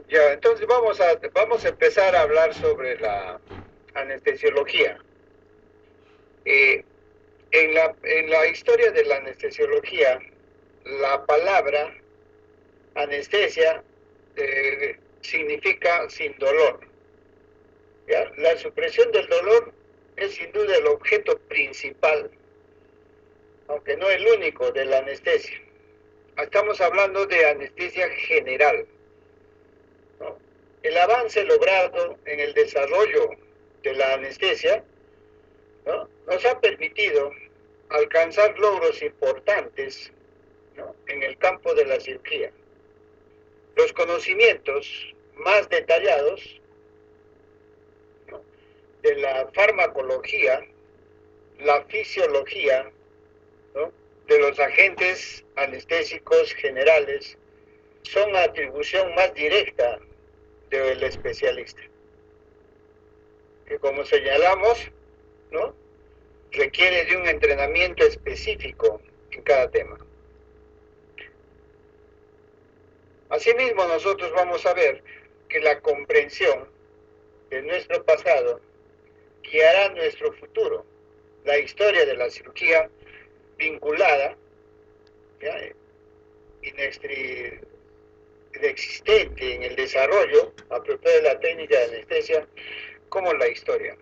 Ya, entonces vamos a empezar a hablar sobre la anestesiología. Eh, en la historia de la anestesiología, la palabra anestesia significa sin dolor. ¿Ya? La supresión del dolor es sin duda el objeto principal, aunque no el único, de la anestesia. Estamos hablando de anestesia general, ¿no? El avance logrado en el desarrollo de la anestesia, ¿no?, nos ha permitido alcanzar logros importantes, ¿no?, en el campo de la cirugía. Los conocimientos más detallados, ¿no?, de la farmacología, la fisiología, ¿no?, de los agentes anestésicos generales son atribución más directa del especialista, que como señalamos, ¿no?, requiere de un entrenamiento específico en cada tema. Asimismo, nosotros vamos a ver que la comprensión de nuestro pasado guiará nuestro futuro. La historia de la cirugía vinculada, ¿ya?, inexistente en el desarrollo apropiado de la técnica de anestesia, como la historia.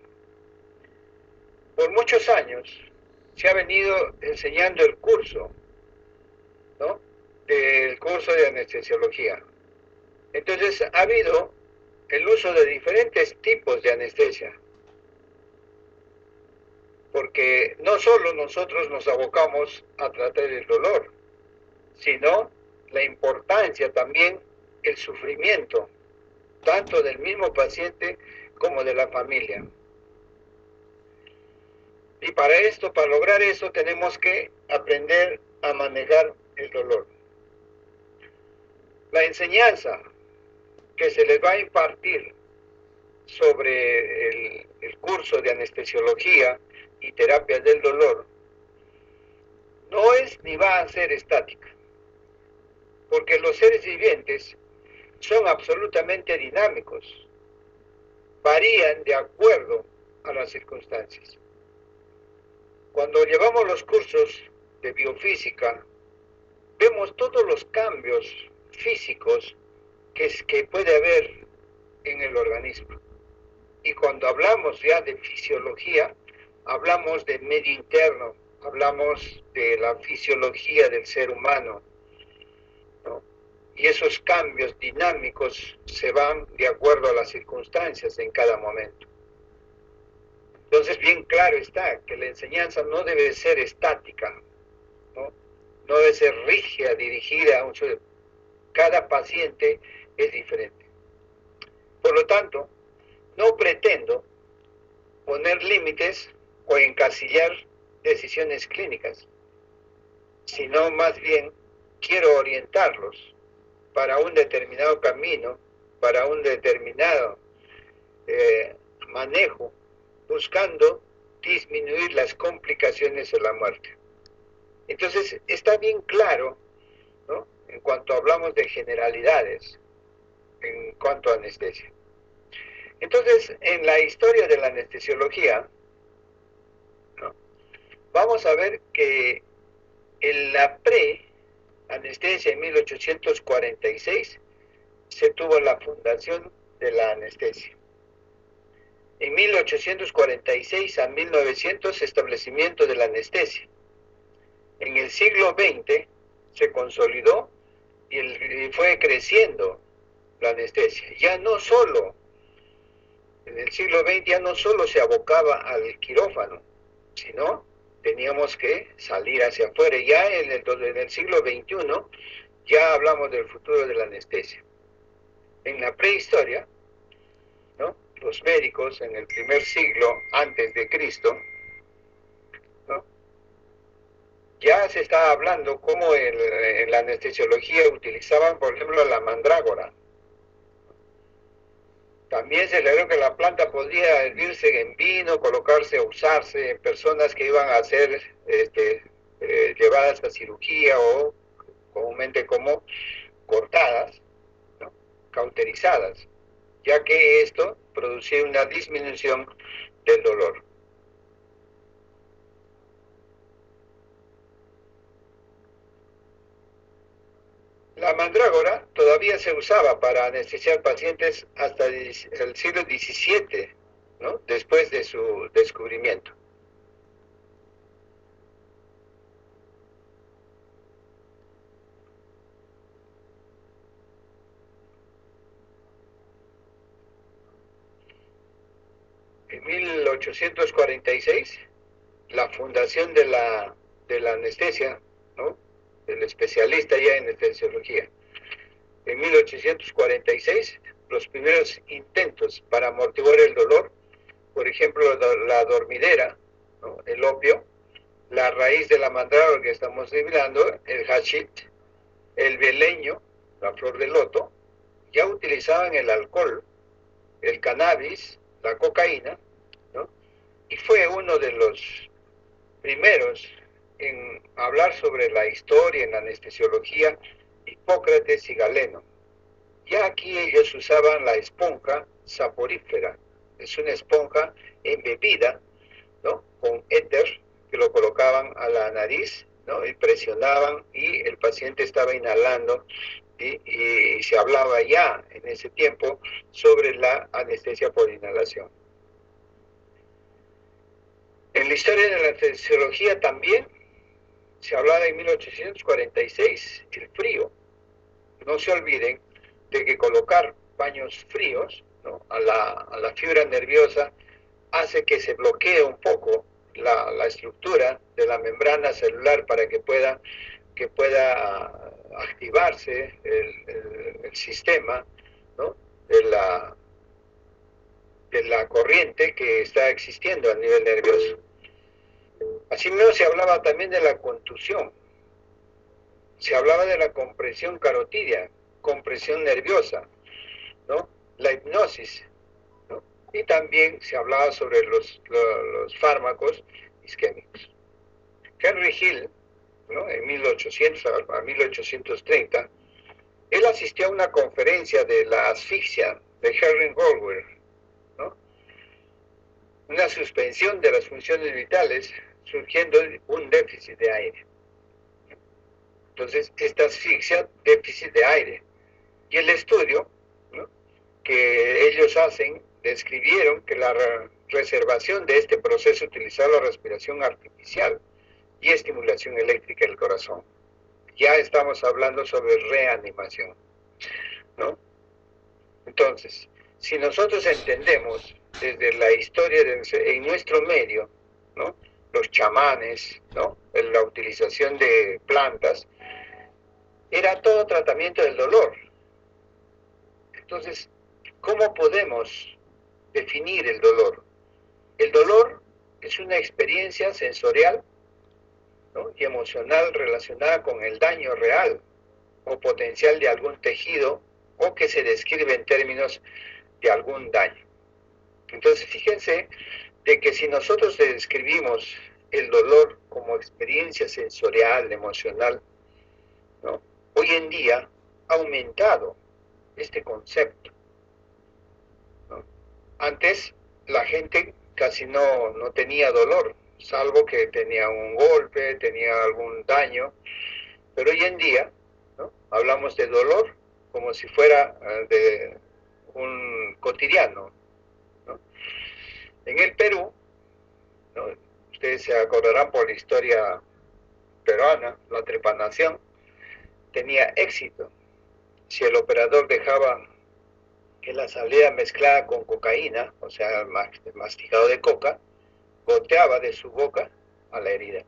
Por muchos años se ha venido enseñando el curso, ¿no?, del curso de anestesiología. Entonces ha habido el uso de diferentes tipos de anestesia, porque no solo nosotros nos abocamos a tratar el dolor, sino la importancia también, el sufrimiento, tanto del mismo paciente como de la familia. Y para lograr eso, tenemos que aprender a manejar el dolor. La enseñanza que se les va a impartir sobre el curso de anestesiología y terapia del dolor no es ni va a ser estática, porque los seres vivientes son absolutamente dinámicos, varían de acuerdo a las circunstancias. Cuando llevamos los cursos de biofísica, vemos todos los cambios físicos que puede haber en el organismo. Y cuando hablamos ya de fisiología, hablamos del medio interno, hablamos de la fisiología del ser humano, ¿no? Y esos cambios dinámicos se van de acuerdo a las circunstancias en cada momento. Entonces, bien claro está que la enseñanza no debe ser estática, ¿no? No debe ser rígida, dirigida a un solo. Cada paciente es diferente. Por lo tanto, no pretendo poner límites o encasillar decisiones clínicas, sino más bien quiero orientarlos para un determinado camino, para un determinado manejo, buscando disminuir las complicaciones de la muerte. Entonces, está bien claro, ¿no?, en cuanto hablamos de generalidades, en cuanto a anestesia. Entonces, en la historia de la anestesiología, ¿no?, vamos a ver que en la pre-anestesia en 1846 se tuvo la fundación de la anestesia. En 1846 a 1900, establecimiento de la anestesia. En el siglo XX se consolidó y fue creciendo la anestesia. Ya no solo, en el siglo XX ya no solo se abocaba al quirófano, sino teníamos que salir hacia afuera. Ya en el siglo XXI ya hablamos del futuro de la anestesia. En la prehistoria, ¿no?, los médicos en el primer siglo antes de Cristo, ¿no?, ya se estaba hablando cómo en la anestesiología utilizaban, por ejemplo, la mandrágora. También se le dio que la planta podía hervirse en vino, colocarse o usarse en personas que iban a ser llevadas a cirugía o comúnmente como cortadas, ¿no? cauterizadas, ya que esto producía una disminución del dolor. La mandrágora todavía se usaba para anestesiar pacientes hasta el siglo XVII, ¿no? Después de su descubrimiento. En 1846, la fundación de la anestesia, ¿no? El especialista ya en anestesiología. En 1846, los primeros intentos para amortiguar el dolor, por ejemplo, la dormidera, ¿no? El opio, la raíz de la mandrágora que estamos hablando, el hachís, el beleño, la flor de loto, ya utilizaban el alcohol, el cannabis, la cocaína, ¿no? Y fue uno de los primeros en hablar sobre la historia en la anestesiología, Hipócrates y Galeno. Ya aquí ellos usaban la esponja saporífera, es una esponja embebida, ¿no? Con éter, que lo colocaban a la nariz, ¿no? Y presionaban y el paciente estaba inhalando y se hablaba ya en ese tiempo sobre la anestesia por inhalación. En la historia de la anestesiología también se hablaba en 1846, el frío. No se olviden de que colocar paños fríos, ¿no? a la fibra nerviosa hace que se bloquee un poco la estructura de la membrana celular para que pueda activarse el sistema, ¿no? de la corriente que está existiendo a nivel nervioso. Asimismo se hablaba también de la contusión, se hablaba de la compresión carotidia, compresión nerviosa, ¿no? La hipnosis, ¿no? Y también se hablaba sobre los fármacos isquémicos. Henry Hill, ¿no? En 1800 a 1830, él asistió a una conferencia de la asfixia de Henry Goldwyn, ¿no? Una suspensión de las funciones vitales surgiendo un déficit de aire. Entonces, esta asfixia, déficit de aire. Y el estudio, ¿no? que ellos hacen, describieron que la reservación de este proceso utilizaba la respiración artificial y estimulación eléctrica del corazón. Ya estamos hablando sobre reanimación, ¿no? Entonces, si nosotros entendemos desde la historia en nuestro medio, ¿no? Los chamanes, ¿no? La utilización de plantas, era todo tratamiento del dolor. Entonces, ¿cómo podemos definir el dolor? El dolor es una experiencia sensorial, ¿no? y emocional relacionada con el daño real o potencial de algún tejido o que se describe en términos de algún daño. Entonces, fíjense de que si nosotros describimos el dolor como experiencia sensorial, emocional, ¿no? Hoy en día ha aumentado este concepto, ¿no? Antes la gente casi no tenía dolor, salvo que tenía un golpe, tenía algún daño, pero hoy en día, ¿no? hablamos de dolor como si fuera de un cotidiano, ¿no? En el Perú, ¿no? Ustedes se acordarán por la historia peruana, la trepanación tenía éxito. Si el operador dejaba que la salida mezclada con cocaína, o sea, masticado de coca, goteaba de su boca a la herida.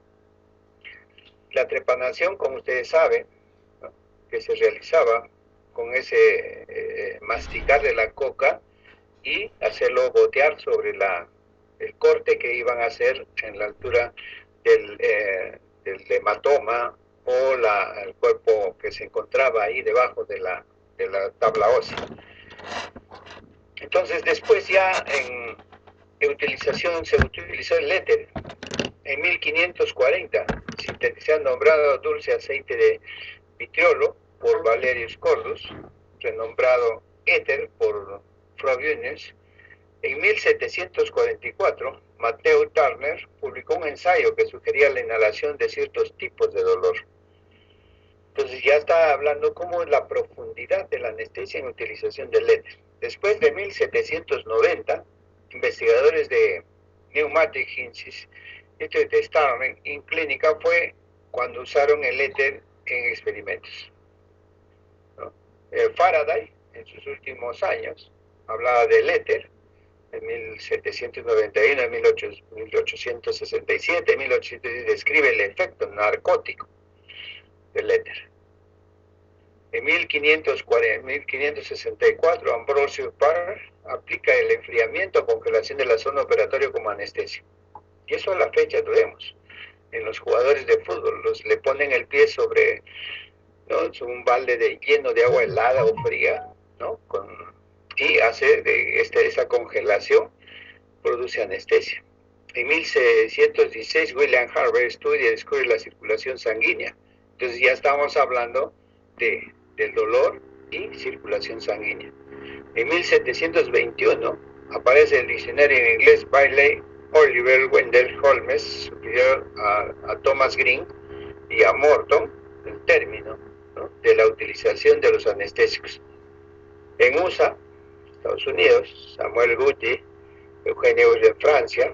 La trepanación, como ustedes saben, ¿no? que se realizaba con ese masticar de la coca y hacerlo gotear sobre el corte que iban a hacer en la altura del hematoma o el cuerpo que se encontraba ahí debajo de la tabla ósea. Entonces después ya en utilización se utilizó el éter. En 1540 se ha nombrado dulce aceite de vitriolo por Valerius Cordus, renombrado éter por Frobenius, en 1744, Matthew Turner publicó un ensayo que sugería la inhalación de ciertos tipos de dolor. Entonces ya está hablando cómo es la profundidad de la anestesia en utilización del éter. Después de 1790, investigadores de Pneumatic Institute de Starling en clínica fue cuando usaron el éter en experimentos, ¿no? Faraday, en sus últimos años, hablaba del éter en 1791, en 1867, 1800, describe el efecto narcótico del éter. En 1564, Ambrosio Parr aplica el enfriamiento o congelación de la zona operatoria como anestesia. Y eso a la fecha lo vemos. En los jugadores de fútbol, le ponen el pie sobre, ¿no?, un balde lleno de agua helada o fría, ¿no?, y hace esa congelación, produce anestesia. En 1616, William Harvey estudia y descubre la circulación sanguínea. Entonces ya estamos hablando del dolor y circulación sanguínea. En 1721 aparece el diccionario en inglés Bailey Oliver Wendell Holmes, superior a Thomas Green y a Morton, el término, ¿no?, de la utilización de los anestésicos. En USA, Estados Unidos, Samuel Gutti, Eugenio de Francia,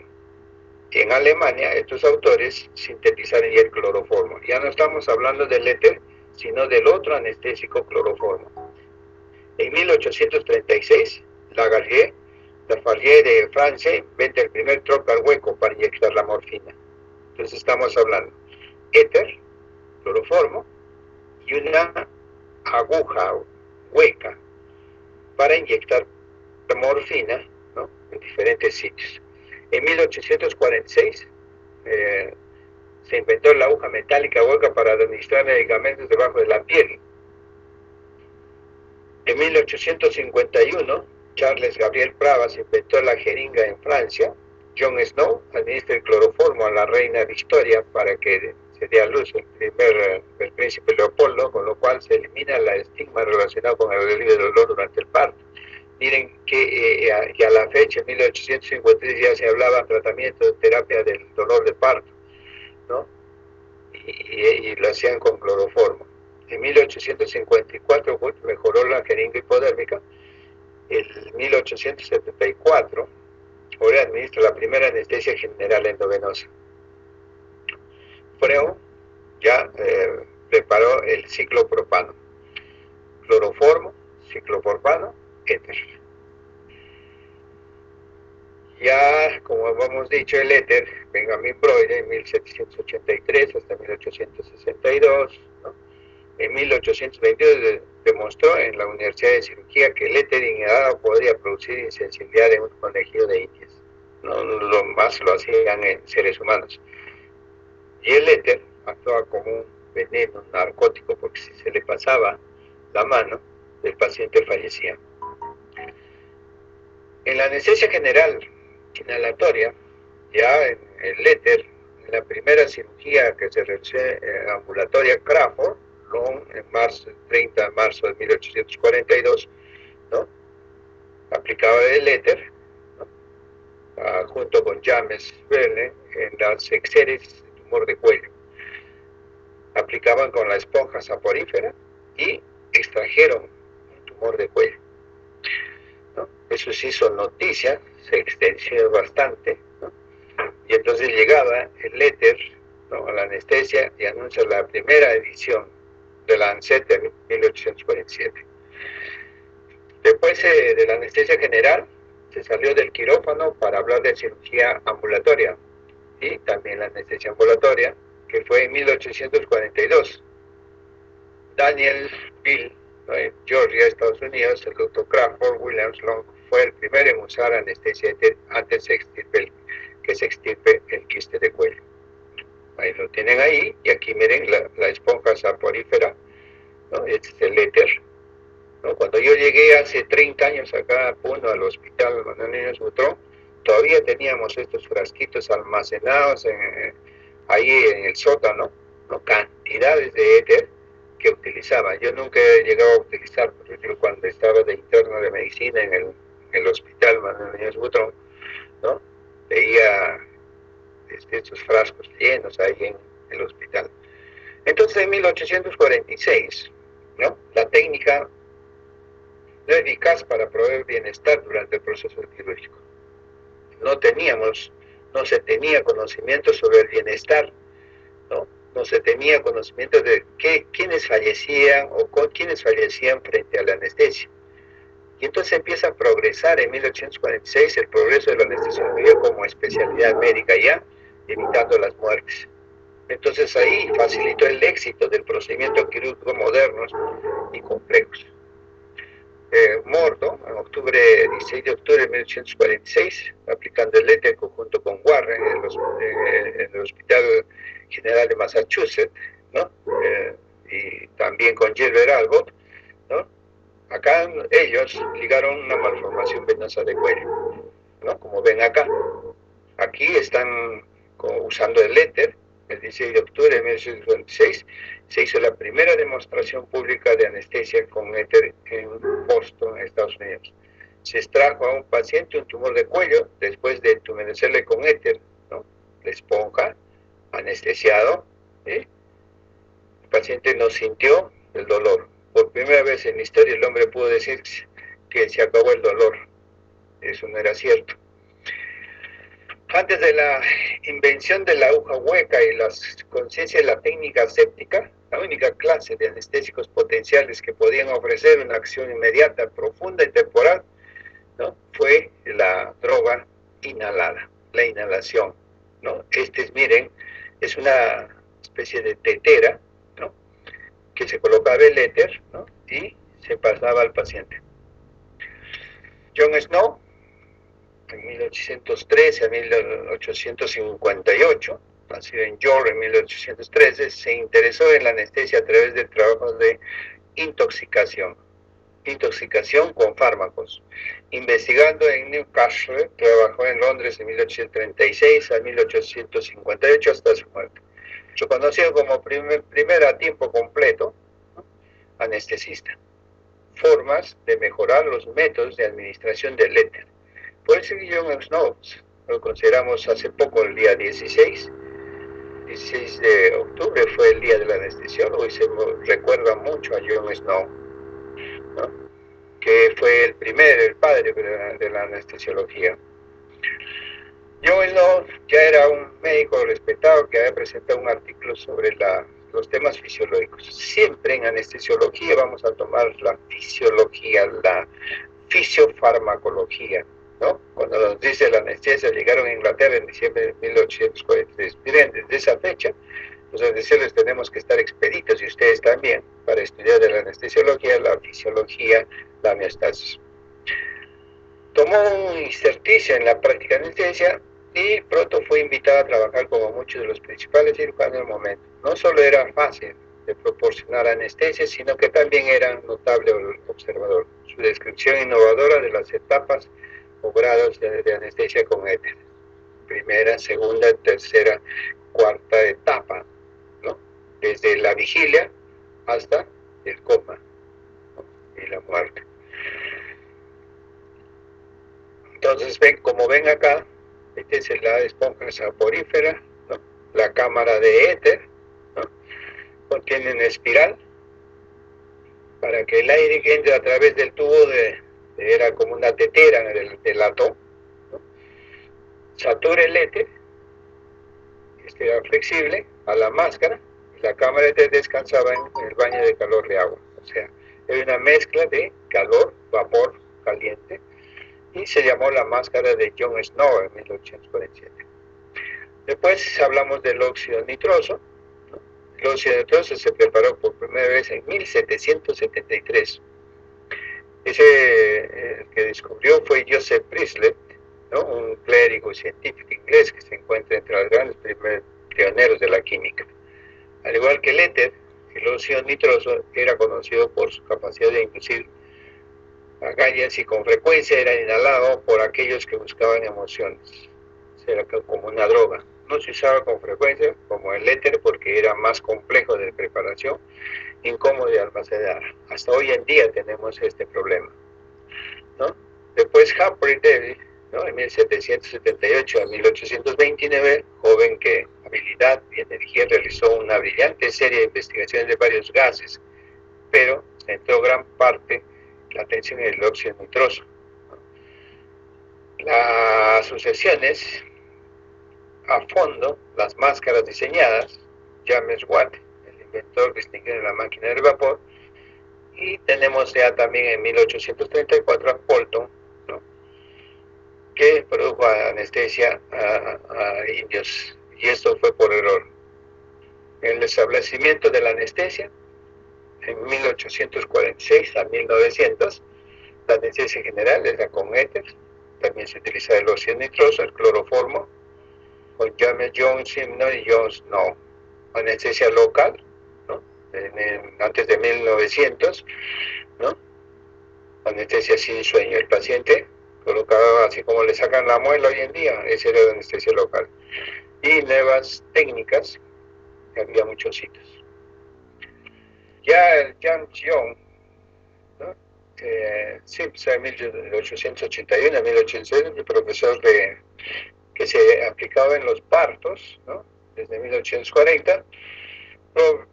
y en Alemania estos autores sintetizaron ya el cloroformo. Ya no estamos hablando del éter, sino del otro anestésico cloroformo. En 1836, Lafargue de Francia inventa el primer trocar hueco para inyectar la morfina. Entonces estamos hablando éter, cloroformo y una aguja hueca para inyectar morfina, ¿no?, en diferentes sitios. En 1846 se inventó la aguja metálica hueca para administrar medicamentos debajo de la piel. En 1851, Charles Gabriel Pravas inventó la jeringa en Francia. John Snow administra el cloroformo a la reina Victoria para que se dé a luz el príncipe Leopoldo, con lo cual se elimina el estigma relacionado con el alivio del dolor durante el parto. Miren que a la fecha, en 1853, ya se hablaba de tratamiento de terapia del dolor de parto, ¿no? Y lo hacían con cloroformo. En 1854 mejoró la jeringa hipodérmica. En 1874, ahora administra la primera anestesia general endovenosa. Freud ya preparó el ciclopropano, cloroformo, ciclopropano, éter. Ya, como hemos dicho, el éter, Benjamin Breuer, en 1783 hasta 1862, ¿no? En 1822 demostró en la Universidad de Cirugía que el éter inhalado podría producir insensibilidad en un conejillo de indias. No, lo más lo hacían en seres humanos. Y el éter actuaba como un veneno, un narcótico, porque si se le pasaba la mano, el paciente fallecía. En la anestesia general inhalatoria, ya en el éter, en la primera cirugía que se realizó ambulatoria Crawford, en 30 de marzo de 1842, ¿no?, aplicaba el éter, ¿no?, junto con James Verne en las exeres de tumor de cuello. Aplicaban con la esponja saporífera y extrajeron un tumor de cuello, ¿no? Eso se hizo noticia, se extendió bastante, ¿no? Y entonces llegaba el éter, ¿no?, a la anestesia y anuncia la primera edición de Lancet de 1847. Después de la anestesia general, se salió del quirófano para hablar de cirugía ambulatoria y también la anestesia ambulatoria, que fue en 1842. Daniel Bill, ¿no?, en Georgia, Estados Unidos, el doctor Crawford Williams Long fue el primero en usar anestesia antes que se extirpe el quiste de cuello. Ahí lo tienen ahí, y aquí miren la esponja saporífera, ¿no?, este es el éter, ¿no? Cuando yo llegué hace 30 años acá a Puno, al hospital Manuel Niños Butrón, todavía teníamos estos frasquitos almacenados ahí en el sótano, ¿no?, cantidades de éter que utilizaba. Yo nunca he llegado a utilizar, pero yo cuando estaba de interno de medicina en el hospital Manuel Muñoz Butrón, ¿no? Veía estos frascos llenos ahí en el hospital. Entonces, en 1846, ¿no? La técnica no eficaz para proveer bienestar durante el proceso quirúrgico. No se tenía conocimiento sobre el bienestar, ¿no? No se tenía conocimiento de quiénes fallecían o con quiénes fallecían frente a la anestesia. Y entonces empieza a progresar en 1846 el progreso de la anestesiología como especialidad médica ya, evitando las muertes. Entonces ahí facilitó el éxito del procedimiento quirúrgico modernos y complejos. Mordo, en 16 de octubre de 1846, aplicando el éter junto con Warren en el Hospital General de Massachusetts, ¿no? Y también con Gilbert Albot, ¿no? Acá ellos ligaron una malformación venosa de cuello, ¿no? Como ven acá. Aquí están usando el éter. El 16 de octubre de 1846 se hizo la primera demostración pública de anestesia con éter en Boston, Estados Unidos. Se extrajo a un paciente un tumor de cuello después de entumecerle con éter, ¿no? La esponja, anestesiado, ¿sí? El paciente no sintió el dolor. Por primera vez en la historia el hombre pudo decir que se acabó el dolor. Eso no era cierto. Antes de la invención de la aguja hueca y la conciencia de la técnica séptica, la única clase de anestésicos potenciales que podían ofrecer una acción inmediata, profunda y temporal, ¿no? Fue la droga inhalada, la inhalación, ¿no? Miren, es una especie de tetera, ¿no? Que se colocaba el éter, ¿no? Y se pasaba al paciente. John Snow, en 1813 a 1858, nacido en York en 1813, se interesó en la anestesia a través del trabajo de intoxicación con fármacos. Investigando en Newcastle, trabajó en Londres de 1836 a 1858 hasta su muerte. Reconocido como primer a tiempo completo, ¿no? Anestesista. Formas de mejorar los métodos de administración del éter. Por eso John Snow lo consideramos hace poco, el día 16 de octubre fue el día del anestesiólogo y se recuerda mucho a John Snow, ¿no? Que fue el padre de la anestesiología. John Snow ya era un médico respetado que había presentado un artículo sobre los temas fisiológicos. Siempre en anestesiología vamos a tomar la fisiología, la fisiofarmacología, ¿no? Cuando nos dice la anestesia, llegaron a Inglaterra en diciembre de 1846. Miren, desde esa fecha, los anestesiólogos tenemos que estar expeditos, y ustedes también, para estudiar de la anestesiología, la fisiología, la homeostasis. Tomó un exercicio en la práctica de anestesia y pronto fue invitado a trabajar como muchos de los principales cirujanos del momento. No solo era fácil de proporcionar anestesia, sino que también era un notable observador. Su descripción innovadora de las etapas o grados de anestesia con éter. Primera, segunda, tercera, cuarta etapa, ¿no? Desde la vigilia hasta el coma, ¿no? Y la muerte. Entonces, como ven acá, esta es la esponja saporífera, ¿no? La cámara de éter, ¿no? Contiene una espiral para que el aire que entre a través del tubo era como una tetera de latón, ¿no? Satura el éter, era flexible a la máscara, y la cámara de éter descansaba en el baño de calor de agua. O sea, era una mezcla de calor, vapor caliente, y se llamó la máscara de John Snow en 1847. Después hablamos del óxido nitroso, ¿no? El óxido nitroso se preparó por primera vez en 1773. El que descubrió fue Joseph Priestley, ¿no? Un clérigo científico inglés que se encuentra entre los grandes pioneros de la química. Al igual que el éter, el óxido nitroso era conocido por su capacidad de inducir agallas y con frecuencia era inhalado por aquellos que buscaban emociones. Era como una droga. No se usaba con frecuencia como el éter porque era más complejo de preparación incómodo de almacenar. Hasta hoy en día tenemos este problema, ¿no? Después Humphrey Davy, ¿no? En 1778 a 1829, joven que habilidad y energía realizó una brillante serie de investigaciones de varios gases, pero centró gran parte la atención en el óxido nitroso. Las asociaciones a fondo, las máscaras diseñadas, James Watt, el inventor distinguido de la máquina del vapor, y tenemos ya también en 1834 a Bolton, ¿no? Que produjo anestesia a indios, y esto fue por error. El establecimiento de la anestesia en 1846 a 1900, la anestesia general es la con éter, también se utiliza el óxido nitroso, el cloroformo, con James Jones, ¿no? Y Jones no. Anestesia local, ¿no? Antes de 1900, ¿no? Anestesia sin sueño. El paciente colocaba así como le sacan la muela hoy en día, esa era la anestesia local. Y nuevas técnicas, que había muchos sitios. Ya el James Young, ¿no? Simpson, 1881 a 1800, el profesor que se aplicaba en los partos, ¿no? Desde 1840,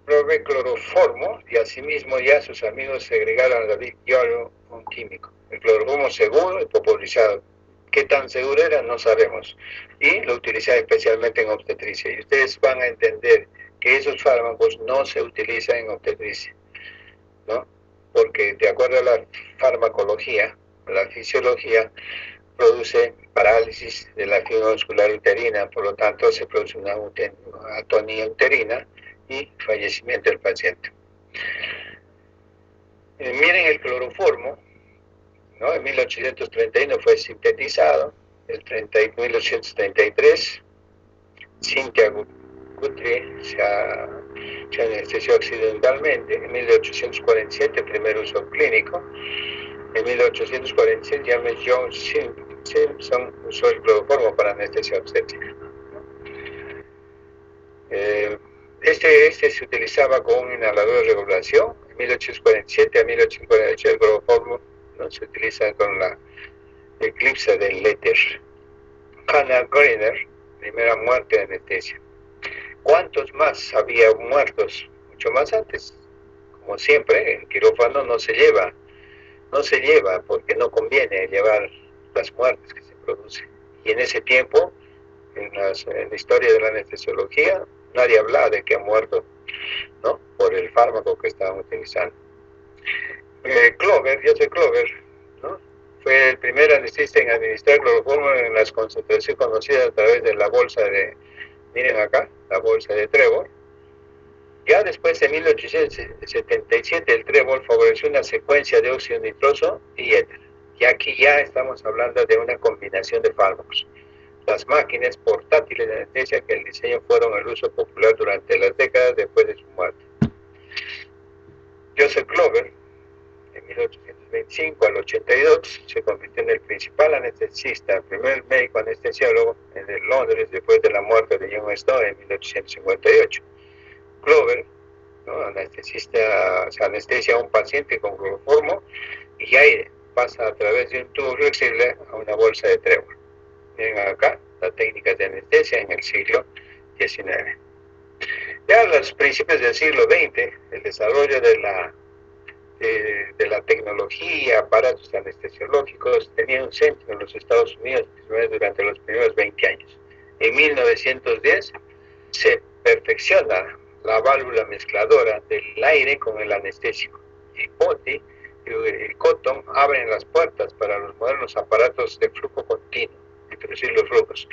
probé cloroformo y asimismo ya sus amigos segregaron a David Yolo, un químico. El cloroformo seguro y popularizado. ¿Qué tan seguro era? No sabemos. Y lo utilizaba especialmente en obstetricia. Y ustedes van a entender que esos fármacos no se utilizan en obstetricia, ¿no? Porque de acuerdo a la farmacología, la fisiología, produce parálisis de la fibra muscular uterina, por lo tanto se produce una atonía uterina y fallecimiento del paciente. Miren el cloroformo, ¿no? En 1831 fue sintetizado, en 1833 Cynthia Guthrie se anestesió accidentalmente, en 1847 primer uso clínico, en 1846 James Jones Simpson usó el cloroformo para anestesia obstétrica. Este se utilizaba con un inhalador de regulación. En 1847 a 1848 el cloroformo, ¿no? Se utiliza con la eclipse del éter. Hannah Greiner, primera muerte de anestesia. ¿Cuántos más había muertos? Mucho más antes. Como siempre, en quirófano no se lleva porque no conviene llevar las muertes que se producen. Y en ese tiempo, en la historia de la anestesiología, nadie hablaba de que ha muerto, ¿no? Por el fármaco que estaban utilizando. Joseph Clover, ¿no? Fue el primer anestesista en administrar cloroformo en las concentraciones conocidas a través de la bolsa de, miren acá, la bolsa de Trevor. Ya después de 1877 el Trevor favoreció una secuencia de óxido nitroso y éter. Y aquí ya estamos hablando de una combinación de fármacos. Las máquinas portátiles de anestesia que el diseño fueron el uso popular durante las décadas después de su muerte. Joseph Clover, en 1825 al 82, se convirtió en el principal anestesista, el primer médico anestesiólogo en Londres después de la muerte de John Snow en 1858. Clover, ¿no? Se anestesia a un paciente con cloroformo y aire pasa a través de un tubo flexible a una bolsa de Trevor. Miren acá las técnicas de anestesia en el siglo XIX. Ya en los principios del siglo XX, el desarrollo de la tecnología, aparatos anestesiológicos, tenía un centro en los Estados Unidos durante los primeros 20 años. En 1910 se perfecciona la válvula mezcladora del aire con el anestésico. Y Poti y Cotton abren las puertas para los modernos aparatos de flujo continuo, introducir los flujos.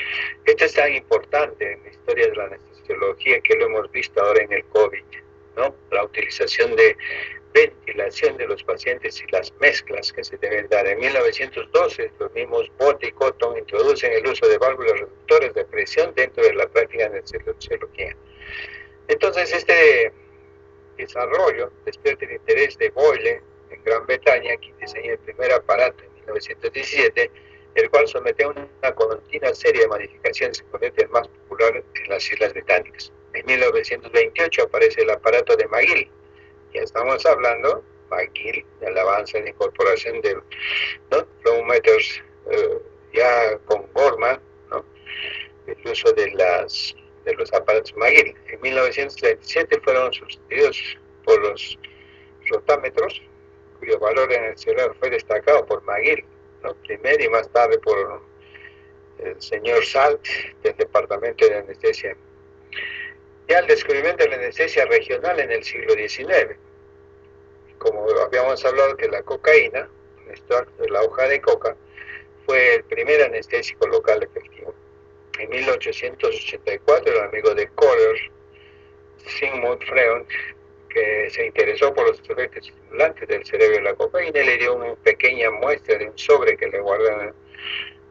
Esto es tan importante en la historia de la anestesiología que lo hemos visto ahora en el COVID, ¿no? La utilización de ventilación de los pacientes y las mezclas que se deben dar. En 1912, los mismos Poti y Cotton introducen el uso de válvulas reductores de presión dentro de la práctica de anestesiología. Entonces, este desarrollo despierta el interés de Boyle en Gran Bretaña, quien diseñó el primer aparato en 1917, el cual sometió a una continua serie de modificaciones que convierte el más popular en las Islas Británicas. En 1928 aparece el aparato de McGill, Ya estamos hablando, McGill, del avance de incorporación de, ¿no?, flow meters, ya con Gorman, ¿no?, el uso de los aparatos McGill. En 1937 fueron sustituidos por los rotámetros, cuyo valor en el celular fue destacado por McGill, ¿no?, primero, y más tarde por el señor Salt del Departamento de Anestesia. Ya el descubrimiento de la anestesia regional en el siglo XIX. Como habíamos hablado que la cocaína, el extracto de la hoja de coca, fue el primer anestésico local efectivo. En 1884, el amigo de Kohler, Sigmund Freud, que se interesó por los efectos estimulantes del cerebro de la cocaína, le dio una pequeña muestra de un sobre que le guardan,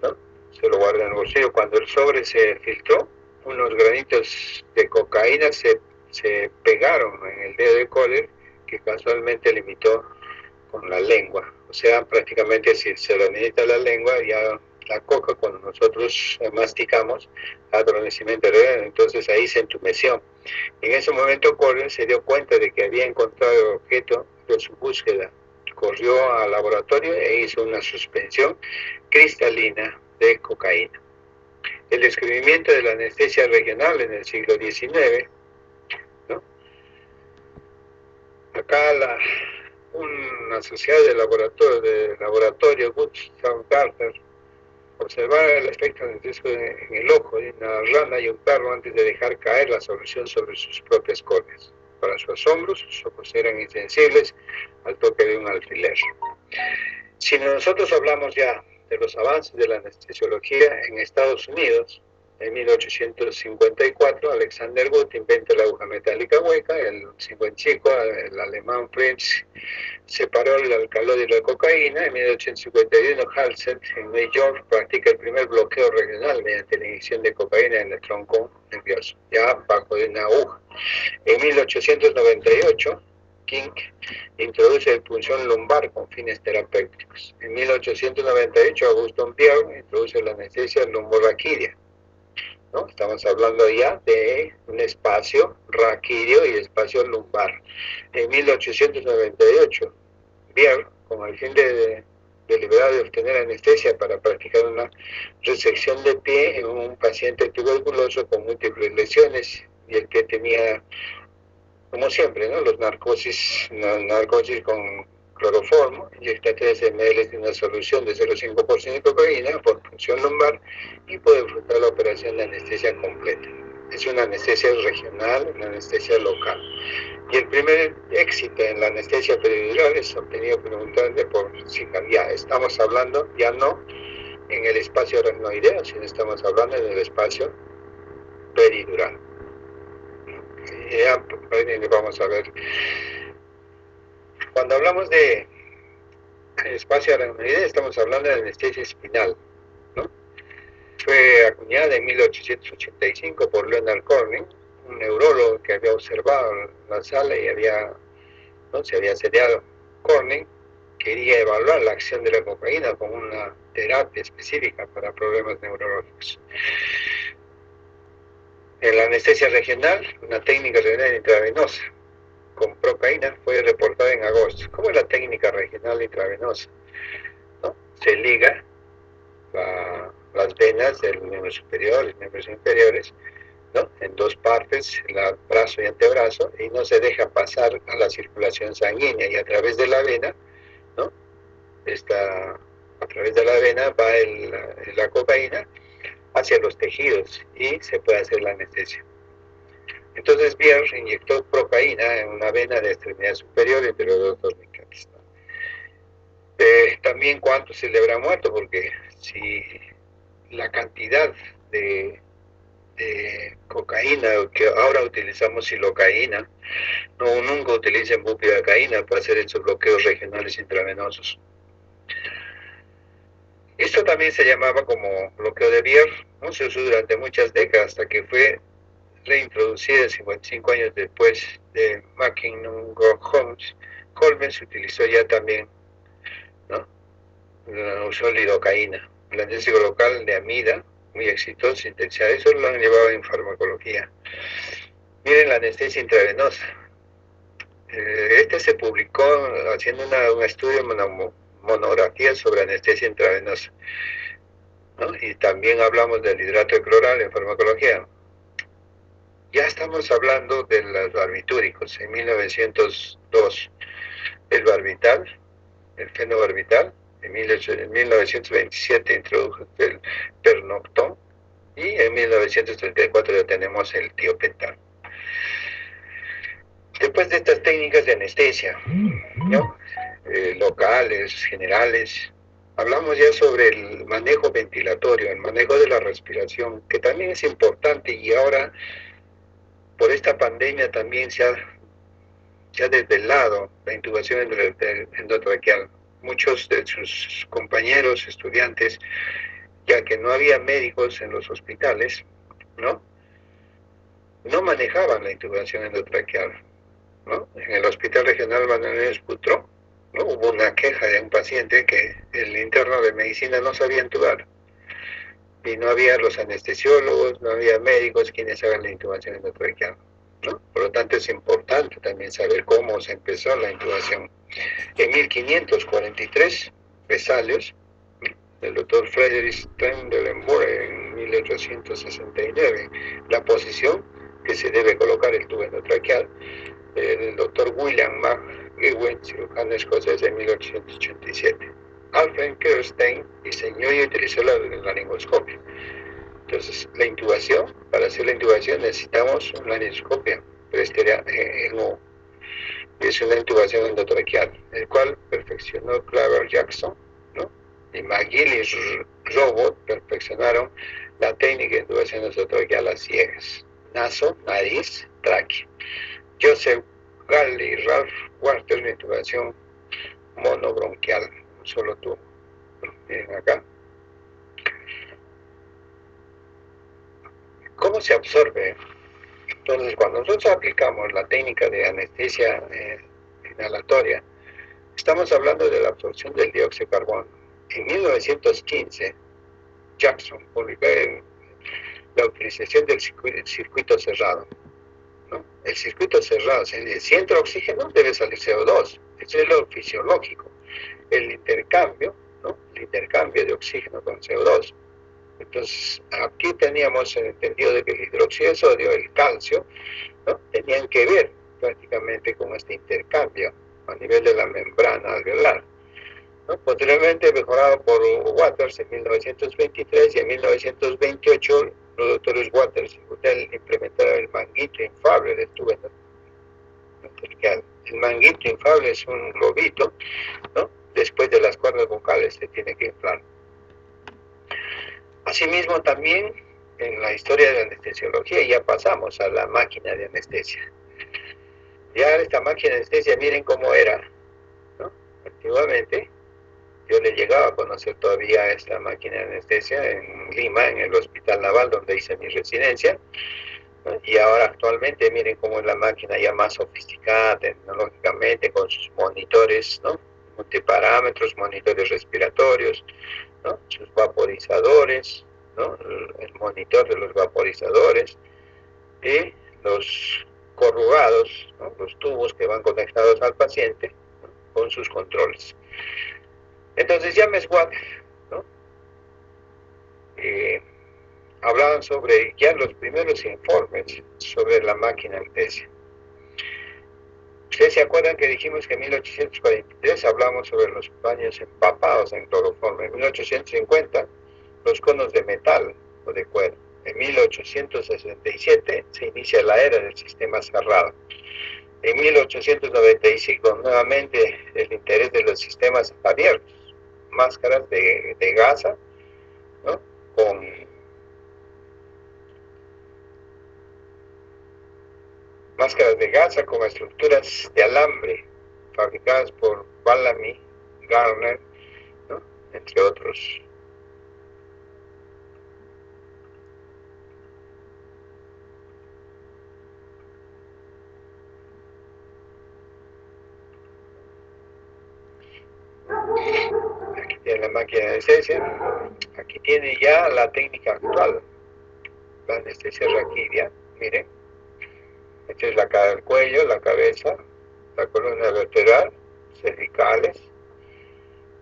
¿no?, se lo guarda en el bolsillo. Cuando el sobre se filtró, unos granitos de cocaína se pegaron en el dedo de Kohler, que casualmente limitó con la lengua. O sea, prácticamente si se lo necesita la lengua, ya la coca, cuando nosotros masticamos, adormecimiento, entonces ahí se entumeció. En ese momento Kohler se dio cuenta de que había encontrado el objeto de su búsqueda. Corrió al laboratorio e hizo una suspensión cristalina de cocaína. El descubrimiento de la anestesia regional en el siglo XIX, ¿no? Acá un asociado del laboratorio Gustav Gartner observaba el efecto anestésico en el ojo de una rana y un perro antes de dejar caer la solución sobre sus propias córneas. Para su asombro, sus ojos eran insensibles al toque de un alfiler. Si nosotros hablamos ya de los avances de la anestesiología en Estados Unidos, en 1854, Alexander Wood inventa la aguja metálica hueca. El 55, el alemán Fritz separó el alcaloide de la cocaína. En 1851, Halsted, en New York, practica el primer bloqueo regional mediante la inyección de cocaína en el tronco nervioso, ya bajo de una aguja. En 1898, King introduce el punción lumbar con fines terapéuticos. En 1898, Augustin Pierre introduce la anestesia lumboraquídea, ¿no? Estamos hablando ya de un espacio raquídeo y espacio lumbar. En 1898, Pierre, con el fin deliberado de obtener anestesia para practicar una resección de pie en un paciente tuberculoso con múltiples lesiones, y el que tenía, como siempre, ¿no?, los narcosis con cloroformo, inyecta 3 ml de una solución de 0,5% de cocaína por punción lumbar y puede disfrutar la operación de anestesia completa. Es una anestesia regional, una anestesia local. Y el primer éxito en la anestesia peridural es obtenido preguntando por ya estamos hablando ya no en el espacio aracnoideo, sino estamos hablando en el espacio peridural. Ya vamos a ver. Cuando hablamos de espacio aracnoideo, estamos hablando de anestesia espinal, ¿no? Fue acuñada en 1885 por Leonard Corning, un neurólogo que había observado la sala y se había seriado. Corning quería evaluar la acción de la cocaína como una terapia específica para problemas neurológicos. En la anestesia regional, una técnica regional intravenosa con procaína fue reportada en agosto. ¿Cómo es la técnica regional intravenosa? ¿No? Se liga las venas del miembro superior y miembros inferiores, ¿no?, en dos partes, el brazo y antebrazo, y no se deja pasar a la circulación sanguínea, y a través de la vena, ¿no?, a través de la vena va la cocaína hacia los tejidos y se puede hacer la anestesia. Entonces Pierre inyectó procaína en una vena de extremidad superior entre los dos torniquetes, ¿no? También cuánto se le habrá muerto, porque si la cantidad de cocaína, que ahora utilizamos silocaína, nunca utilicen bupivacaína para hacer esos bloqueos regionales intravenosos. Esto también se llamaba como bloqueo de Bier, no se usó durante muchas décadas hasta que fue reintroducida 55 años después de Mackinnon-Holmes. Holmes utilizó ya también, ¿no?, usó lidocaína, el anestésico local de amida, muy exitoso, intensiva. Eso lo han llevado en farmacología. Miren la anestesia intravenosa. Este se publicó haciendo un estudio, una monografía sobre anestesia intravenosa, ¿no? Y también hablamos del hidrato de cloral en farmacología. Ya estamos hablando de los barbitúricos. En 1902, el barbital, el fenobarbital. En 1927 introdujo el pernoctón. Y en 1934 ya tenemos el tiopental. Después de estas técnicas de anestesia, ¿no? Locales, generales, hablamos ya sobre el manejo ventilatorio, el manejo de la respiración, que también es importante, y ahora por esta pandemia también se ha desvelado la intubación endotraqueal. Muchos de sus compañeros, estudiantes, ya que no había médicos en los hospitales, no manejaban la intubación endotraqueal, ¿no? En el Hospital Regional Manuel Esputro, ¿no? Hubo una queja de un paciente que el interno de medicina no sabía intubar, y no había los anestesiólogos, no había médicos quienes hagan la intubación endotraqueal, ¿no? Por lo tanto, es importante también saber cómo se empezó la intubación. En 1543, Vesalius, el doctor Friedrich Trendelenburg, en 1869, la posición que se debe colocar el tubo endotraqueal, el doctor William McEwen, cirujano escocés, en 1887. Alfred Kerstein diseñó y utilizó la laringoscopia. Entonces, la intubación, para hacer la intubación necesitamos una laringoscopia, pero es una intubación endotraqueal, el cual perfeccionó Claver Jackson, ¿no? Y McGill y Robot perfeccionaron la técnica de intubación endotraqueal a ciegas, naso, nariz, tráquea. Joseph Gall y Ralph Walter, la intubación monobronquial, un solo tubo. Miren acá. ¿Cómo se absorbe? Entonces, cuando nosotros aplicamos la técnica de anestesia inhalatoria, estamos hablando de la absorción del dióxido de carbono. En 1915, Jackson publicó la utilización del circuito cerrado, ¿no? El circuito cerrado, si entra oxígeno, debe salir CO2. Eso es lo fisiológico. El intercambio, ¿no? El intercambio de oxígeno con CO2. Entonces, aquí teníamos el entendido de que el hidróxido de sodio, el calcio, ¿no? Tenían que ver prácticamente con este intercambio a nivel de la membrana alveolar, ¿no? Posteriormente mejorado por Waters en 1923, y en 1928 los doctores Waters y Guttell implementaron el manguito inflable del tubo endotraqueal. El manguito inflable es un globito, ¿no? Después de las cuerdas vocales se tiene que inflar. Asimismo, también en la historia de la anestesiología ya pasamos a la máquina de anestesia. Ya esta máquina de anestesia, miren cómo era, ¿no? Antiguamente, yo le llegaba a conocer todavía esta máquina de anestesia en Lima, en el Hospital Naval, donde hice mi residencia, ¿no? Y ahora actualmente, miren cómo es la máquina ya más sofisticada tecnológicamente, con sus monitores, ¿no? Multiparámetros, monitores respiratorios, ¿no? Sus vaporizadores, ¿no? El monitor de los vaporizadores, y los corrugados, ¿no? Los tubos que van conectados al paciente, ¿no? Con sus controles. Entonces, James Watt, ¿no? Hablaban sobre ya los primeros informes sobre la máquina anestesia. ¿Ustedes se acuerdan que dijimos que en 1843 hablamos sobre los baños empapados en cloroformo? En 1850, los conos de metal o de cuero. En 1867 se inicia la era del sistema cerrado. En 1895, nuevamente, el interés de los sistemas abiertos. Máscaras de gasa, ¿no? Máscaras de gasa con estructuras de alambre fabricadas por Bellamy, Garner, ¿no? Entre otros. Aquí tiene la máquina de anestesia. Aquí tiene ya la técnica actual, la anestesia raquídea. Miren, esta es el cuello, la cabeza, la columna vertebral, cervicales,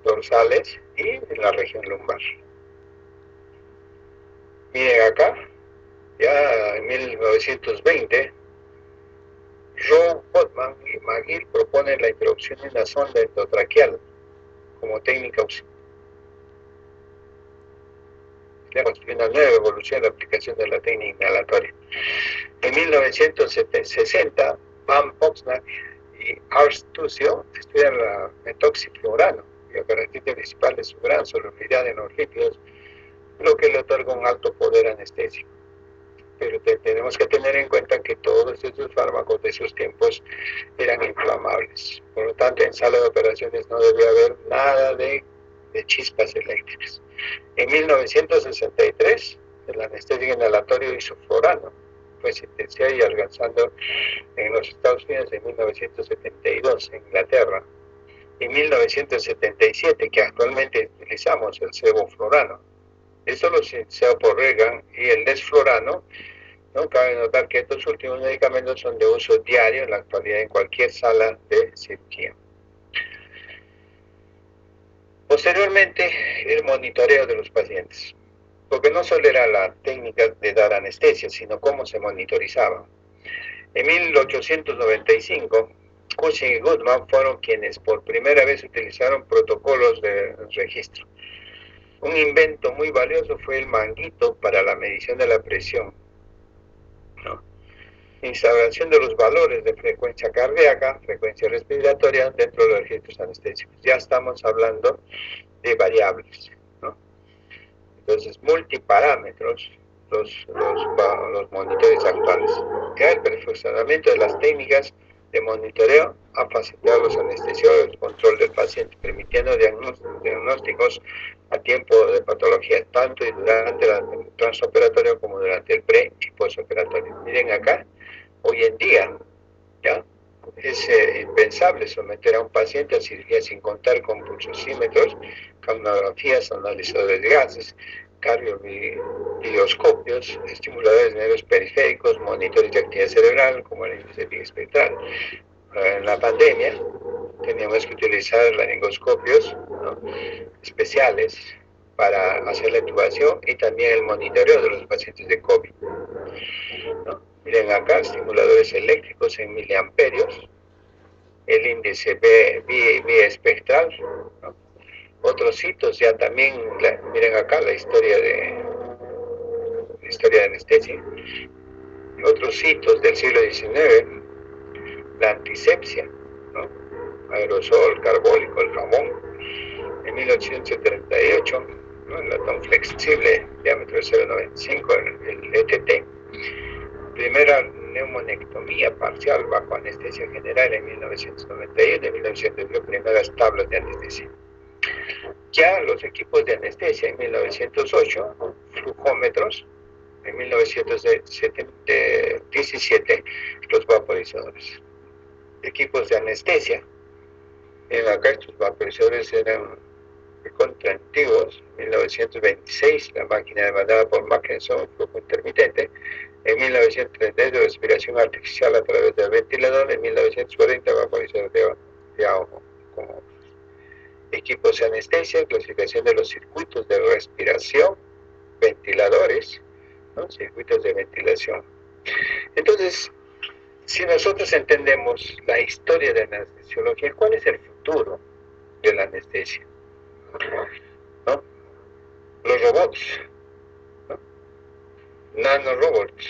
dorsales y en la región lumbar. Miren acá, ya en 1920, Rowe, Gottman y McGill proponen la introducción de una sonda endotraqueal como técnica auxiliar. Una nueva evolución en la aplicación de la técnica inhalatoria. En 1960, Van Poxnack y Ars Tucio estudian la metoxiflurano, la característica principal de su gran solubilidad en los lípidos, lo que le otorga un alto poder anestésico. Pero tenemos que tener en cuenta que todos estos fármacos de esos tiempos eran inflamables. Por lo tanto, en sala de operaciones no debía haber nada de chispas eléctricas. En 1963, el anestésico inhalatorio isoflurano fue sentenciado y alcanzando en los Estados Unidos en 1972, en Inglaterra. En 1977, que actualmente utilizamos el sevoflurano. Eso lo sintetizado por Reagan, y el desflurano. No cabe notar que estos últimos medicamentos son de uso diario en la actualidad en cualquier sala de cirugía. Posteriormente, el monitoreo de los pacientes, porque no solo era la técnica de dar anestesia, sino cómo se monitorizaba. En 1895, Cushing y Goodman fueron quienes por primera vez utilizaron protocolos de registro. Un invento muy valioso fue el manguito para la medición de la presión. Instalación de los valores de frecuencia cardíaca, frecuencia respiratoria dentro de los registros anestésicos. Ya estamos hablando de variables, ¿no? Entonces, multiparámetros, los monitores actuales. Ya el perfeccionamiento de las técnicas de monitoreo ha facilitado a los anestesiólogos el control del paciente, permitiendo diagnósticos a tiempo de patología, tanto y durante el transoperatorio como durante el pre y postoperatorio. Miren acá, hoy en día, ¿ya? Es impensable someter a un paciente a cirugía sin contar con pulsosímetros, camografías, analizadores de gases, cardioviroscopios, estimuladores de nervios periféricos, monitores de actividad cerebral, como el índice biespectral. En la pandemia teníamos que utilizar laringoscopios, ¿no?, especiales para hacer la intubación y también el monitoreo de los pacientes de COVID, ¿no? Miren acá, estimuladores eléctricos en miliamperios, el índice biespectral, ¿no? Otros hitos ya también, miren acá la historia de anestesia. Otros hitos del siglo XIX, la antisepsia, ¿no?, aerosol, carbólico, el jamón. En 1838, ¿no?, el latón flexible, diámetro de 0,95, el ETT. Primera neumonectomía parcial bajo anestesia general en 1991, en 1902 primeras tablas de anestesia. Ya los equipos de anestesia en 1908, flujómetros, en 1917 los vaporizadores. Equipos de anestesia, en acá estos vaporizadores eran contraantiguos. En 1926 la máquina demandada por Mackenson, flujo intermitente. En 1932 respiración artificial a través del ventilador. En 1940 vaporizador de agua. Equipos de anestesia, clasificación de los circuitos de respiración, ventiladores, ¿no?, circuitos de ventilación. Entonces, si nosotros entendemos la historia de la anestesiología, ¿cuál es el futuro de la anestesia? ¿No? Los robots, ¿no?, nanorobots,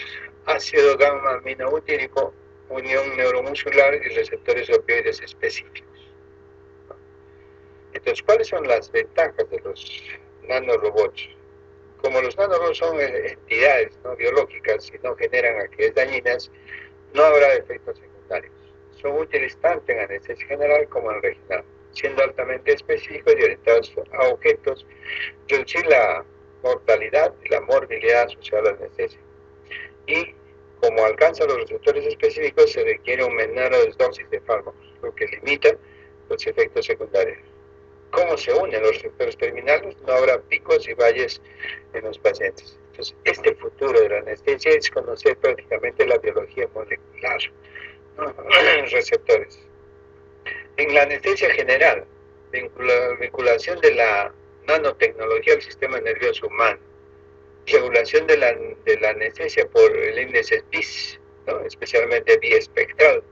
ácido gamma aminobutírico, unión neuromuscular y receptores opioides específicos. Entonces, ¿cuáles son las ventajas de los nanorobots? Como los nanorobots son entidades, ¿no?, biológicas y no generan actividades dañinas, no habrá efectos secundarios. Son útiles tanto en anestesia general como en regional, siendo altamente específicos y orientados a objetos, reducir la mortalidad y la morbilidad asociada a la anestesia. Y como alcanza los receptores específicos, se requiere una menor dosis de fármacos, lo que limita los efectos secundarios. ¿Cómo se unen los receptores terminales? No habrá picos y valles en los pacientes. Entonces, este futuro de la anestesia es conocer prácticamente la biología molecular, ¿no?, receptores. En la anestesia general, vinculación de la nanotecnología al sistema nervioso humano, regulación de la anestesia por el índice BIS, ¿no? Especialmente biespectral,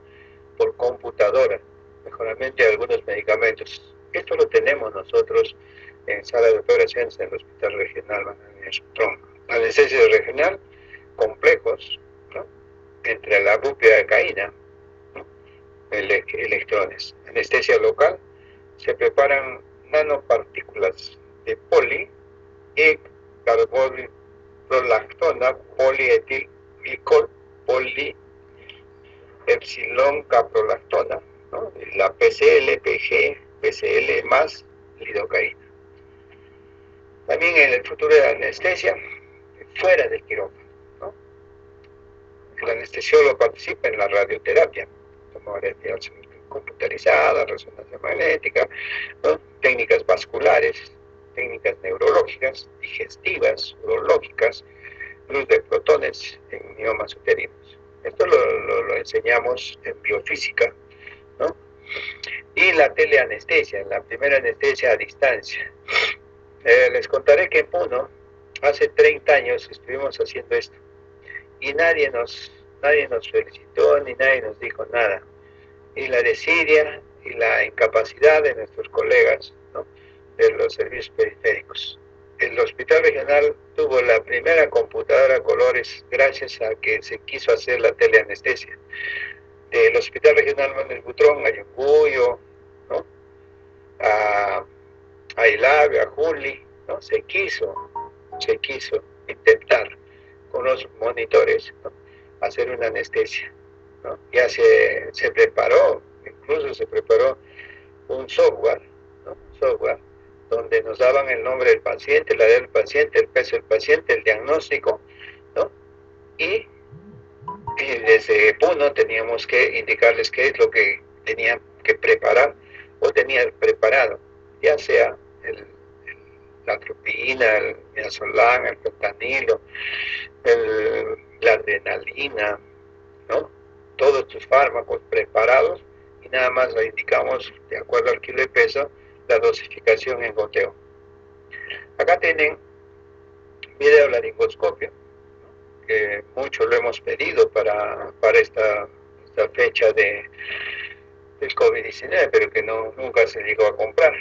por computadora, mejoramiento de algunos medicamentos. Esto lo tenemos nosotros en sala de operaciones en el Hospital Regional Manuel Butrón. Anestesia regional, complejos, ¿no? Entre la bupivacaína, ¿no? Electrones. Anestesia local, se preparan nanopartículas de poli y carboprolactona, polietilglicol, epsilon caprolactona, ¿no? La PCL, PG, PCL más lidocaína. También en el futuro de la anestesia, fuera del quirófano, ¿no? El anestesiólogo participa en la radioterapia, tomografía computarizada, resonancia magnética, ¿no? Técnicas vasculares, técnicas neurológicas, digestivas, urológicas, luz de protones en miomas uterinos. Esto lo enseñamos en biofísica, ¿no? Y la teleanestesia, la primera anestesia a distancia. Les contaré que en Puno, hace 30 años estuvimos haciendo esto, y nadie nos felicitó, ni nadie nos dijo nada. Y la desidia y la incapacidad de nuestros colegas, ¿no? De los servicios periféricos. El hospital regional tuvo la primera computadora a colores gracias a que se quiso hacer la teleanestesia. Del hospital regional Manuel Butrón a Yuncuyo, ¿no? A Ilave, a Juli, ¿no? Se quiso intentar con los monitores, ¿no? Hacer una anestesia, ¿no? Ya se preparó, incluso se preparó un software, ¿no? Un software donde nos daban el nombre del paciente, la edad del paciente, el peso del paciente, el diagnóstico, ¿no? Y desde Puno teníamos que indicarles qué es lo que tenían que preparar o tenían preparado, ya sea la atropina, el midazolam, el fentanilo, la adrenalina, ¿no? Todos tus fármacos preparados, y nada más lo indicamos de acuerdo al kilo de peso, la dosificación en goteo. Acá tienen videolaringoscopio, que mucho lo hemos pedido para esta fecha del COVID-19, pero que nunca se llegó a comprar,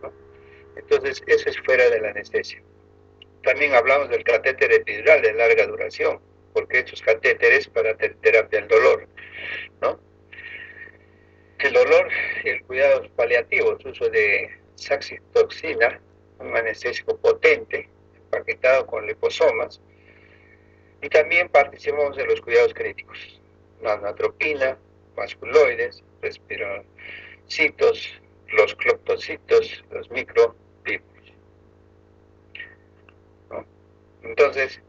¿no? Entonces, eso es fuera de la anestesia. También hablamos del catéter epidural de larga duración, porque estos catéteres para terapia del dolor, ¿no? El dolor y el cuidado paliativos, uso de saxitoxina, un anestésico potente, empaquetado con liposomas, y también participamos de los cuidados críticos, la natropina, vasculoides, respirocitos, los cloptocitos, los micropípulos, ¿no? Entonces,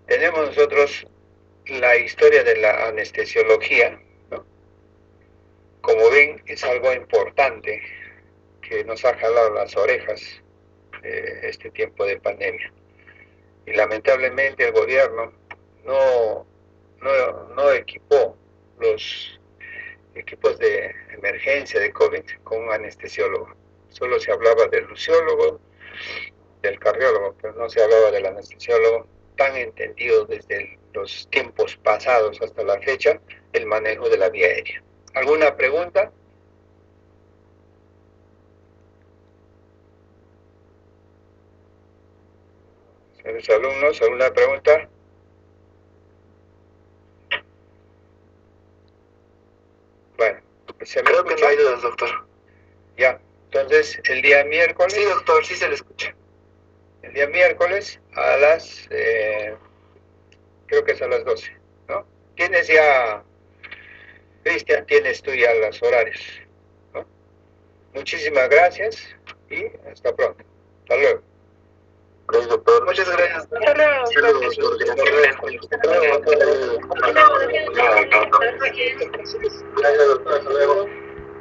tenemos nosotros la historia de la anestesiología, ¿no? Como ven, es algo importante que nos ha jalado las orejas este tiempo de pandemia. Y lamentablemente el gobierno no equipó los equipos de emergencia de COVID con un anestesiólogo. Solo se hablaba del luciólogo, del cardiólogo, pero no se hablaba del anestesiólogo, tan entendido desde los tiempos pasados hasta la fecha, el manejo de la vía aérea. ¿Alguna pregunta? Señores alumnos, ¿alguna pregunta? Bueno, creo que no hay dudas, doctor. Ya, entonces el día miércoles. Sí, doctor, sí se le escucha. El día miércoles a las, creo que es a las 12, ¿no? Tienes ya, Cristian, tienes tú ya los horarios, ¿no? Muchísimas gracias y hasta pronto. Hasta luego. Gracias, doctor. Muchas gracias. Hasta luego. Saludos, doctor. Hasta luego. Gracias, doctor. Hasta luego.